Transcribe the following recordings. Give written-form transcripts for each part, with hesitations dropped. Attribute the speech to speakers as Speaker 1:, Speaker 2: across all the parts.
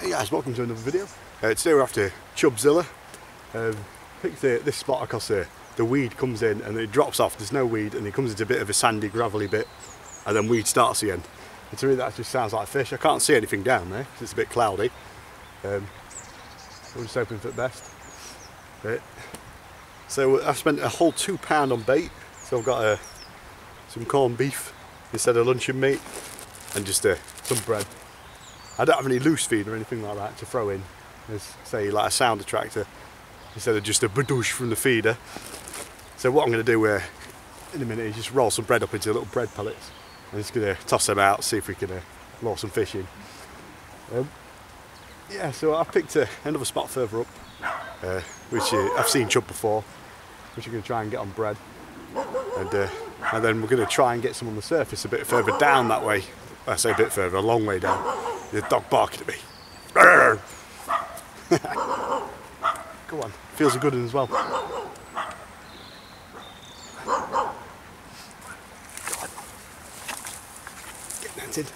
Speaker 1: Hey guys, welcome to another video. Today we're after Chubzilla. Picked this spot because the weed comes in and it drops off. There's no weed and it comes into a bit of a sandy, gravelly bit, and then weed starts again. And to me that just sounds like fish. I can't see anything down there because it's a bit cloudy. We're just hoping for the best. So I've spent a whole £2 on bait. So I've got some corned beef instead of luncheon meat and just some bread. I don't have any loose feed or anything like that to throw in, as say like a sound attractor, instead of just a badoosh from the feeder. So what I'm going to do in a minute is just roll some bread up into little bread pellets and just going to toss them out, see if we can lure some fish in. Yeah, so I've picked another spot further up, which I've seen chub before, which I'm going to try and get on bread, and then we're going to try and get some on the surface a bit further down that way. I say a bit further, a long way down. The dog barking at me. Go on, feels a good one as well. Go on. Get netted.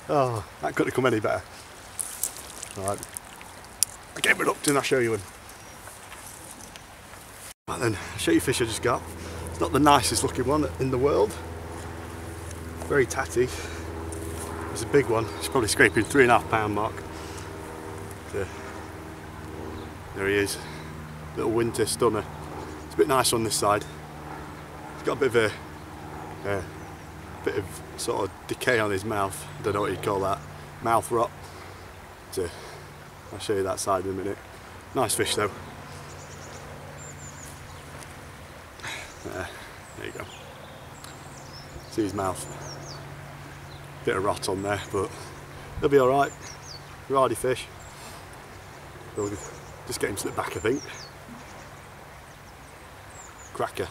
Speaker 1: Oh, that couldn't have come any better. Alright. I gave it up, didn't I show you one? Right then, I'll show you fish I just got. It's not the nicest looking one in the world. Very tatty. It's a big one. It's probably scraping £3.5 mark. So, there he is. Little winter stunner. It's a bit nice on this side. He's got a bit of sort of decay on his mouth. I don't know what you'd call that. Mouth rot. So, I'll show you that side in a minute. Nice fish though. There you go. See his mouth. Bit of rot on there, but they'll be alright. Hardy fish. We'll just get him to the back, I think. Cracker.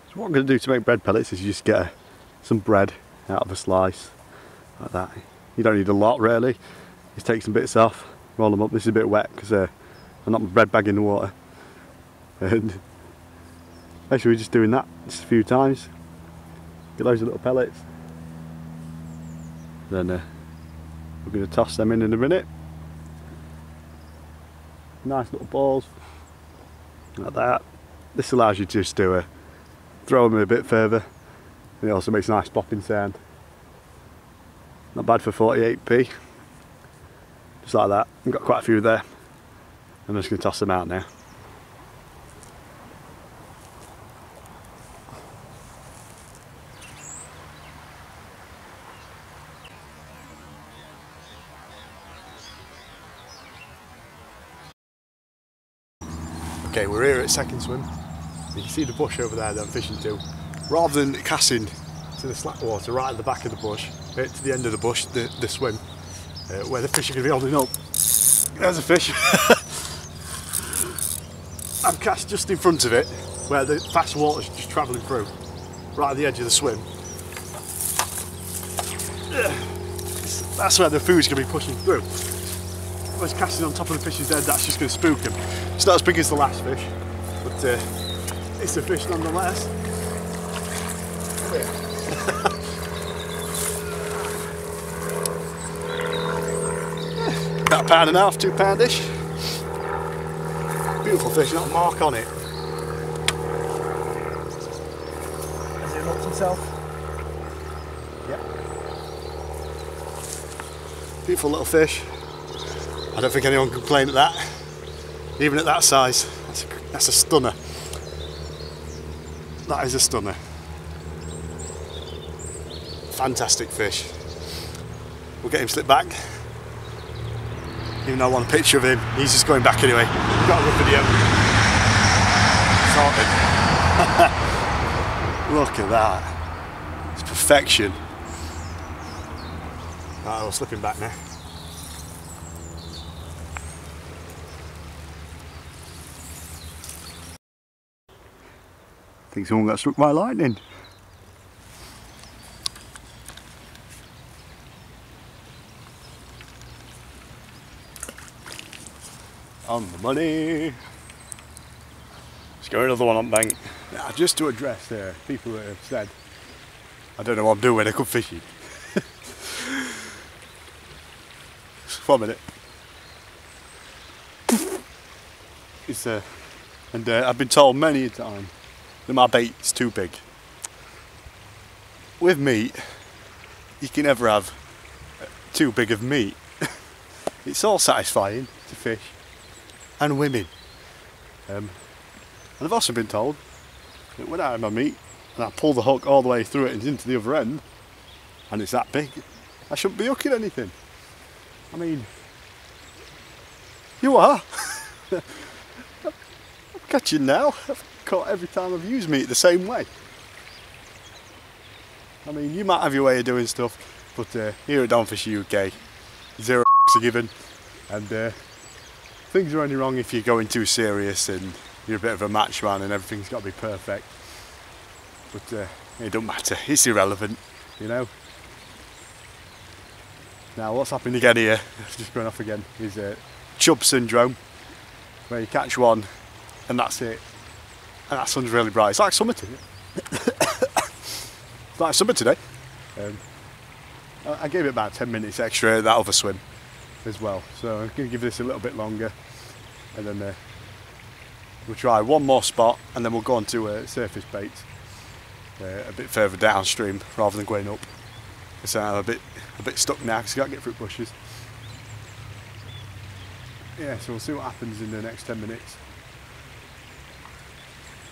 Speaker 1: So what I'm going to do to make bread pellets is just get some bread out of a slice, like that. You don't need a lot really. Just take some bits off, roll them up. This is a bit wet because I knocked my bread bag in the water. And basically we're just doing that just a few times. Get loads of little pellets. Then we're going to toss them in a minute. Nice little balls, like that. This allows you just to throw them a bit further. And it also makes a nice popping sound. Not bad for 48p. Just like that. I've got quite a few there. I'm just going to toss them out now. Okay, we're here at second swim. You can see the bush over there that I'm fishing to. Rather than casting to the slack water right at the back of the bush, to the end of the bush, the swim, where the fish are going to be holding up. There's a fish. I've cast just in front of it, where the fast water's just travelling through, right at the edge of the swim. That's where the food's going to be pushing through. If I was casting on top of the fish's head, that's just going to spook him. It's not as big as the last fish, but it's a fish nonetheless. About £1.5, £2-ish. Beautiful fish, not a mark on it. Has he locked himself? Yep. Beautiful little fish. I don't think anyone can complain at that. Even at that size, that's a stunner. That is a stunner. Fantastic fish. We'll get him slipped back. Even though I want a picture of him, he's just going back anyway. We've got a good video. Sorted. Look at that. It's perfection. Right, we'll slip him back now. I think someone got struck by lightning. On the money. Let's go another one on bank. Just to address people that have said I don't know what I'm doing when I come fishing. 1 minute. And I've been told many a time that my bait's too big. With meat, you can never have too big of meat. It's all satisfying to fish and women. And I've also been told that when I have my meat and I pull the hook all the way through it and into the other end, and it's that big, I shouldn't be hooking anything. I mean, you are. I'm catching now. I've caught every time I've used meat the same way. I mean, you might have your way of doing stuff, but here at DomFishingUK, 0 are given, and things are only wrong if you're going too serious and you're a bit of a match man and everything's got to be perfect. But it don't matter, it's irrelevant, you know. Now what's happening again here, just going off again, is Chub syndrome, where you catch one and that's it, and that sun's really bright. It's like summer today. It's like summer today. I gave it about 10 minutes extra that other swim as well, so I'm going to give this a little bit longer, and then we'll try one more spot, and then we'll go on to surface baits a bit further downstream rather than going up. So I'm a bit stuck now because I can't get through bushes. Yeah, so we'll see what happens in the next 10 minutes.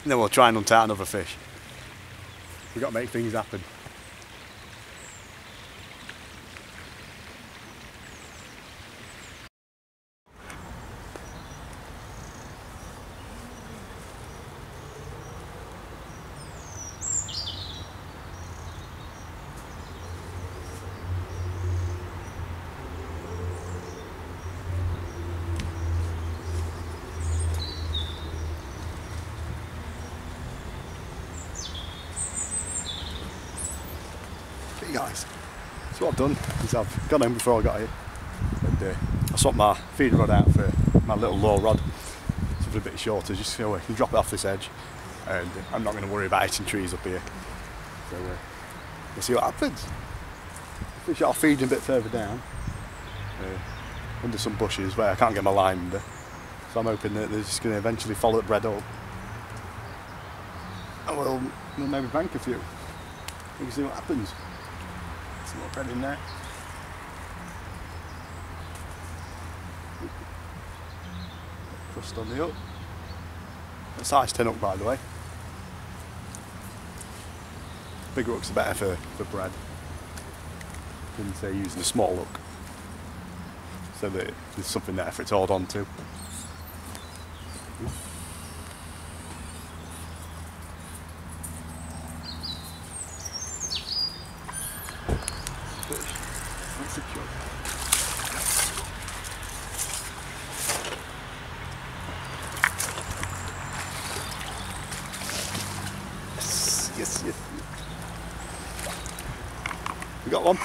Speaker 1: And then we'll try and hunt out another fish. We've got to make things happen. Guys, so what I've done is I've gone home before I got here, and I swapped my feeder rod out for my little low rod, something a bit shorter, just so I can drop it off this edge, and I'm not going to worry about hitting trees up here. So we'll see what happens. The fish are feeding a bit further down, under some bushes where I can't get my line under, so I'm hoping that they're just going to eventually follow the bread up, and we'll maybe bank a few. We can see what happens. Some more bread in there. Crust on the hook. It's size 10 hook, by the way. Bigger hooks are better for bread than say using a small hook, so that there's something there for it to hold on to. That's a chub. Yes. We got one.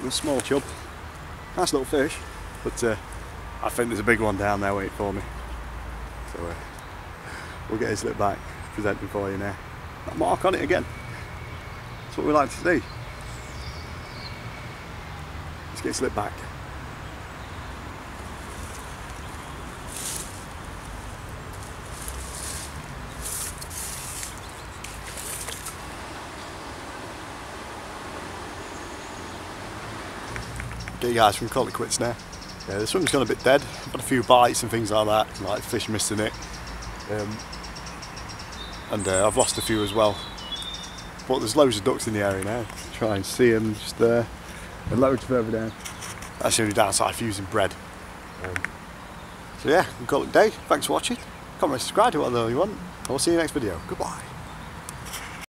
Speaker 1: A small chub. Nice little fish, but I think there's a big one down there waiting for me. So we'll get his lip back, present him for you now. That mark on it again. That's what we like to see. Let's get his lip back. Okay guys, we can call it quits now. Yeah, the swim's gone a bit dead. I've had a few bites and things like that, like fish missing it. And I've lost a few as well. But there's loads of ducks in the area now. Try and see them just there. And loads further down. That's the only downside for using bread. So yeah, we can call it a day. Thanks for watching. Comment, subscribe to what the hell you want. And we'll see you next video. Goodbye.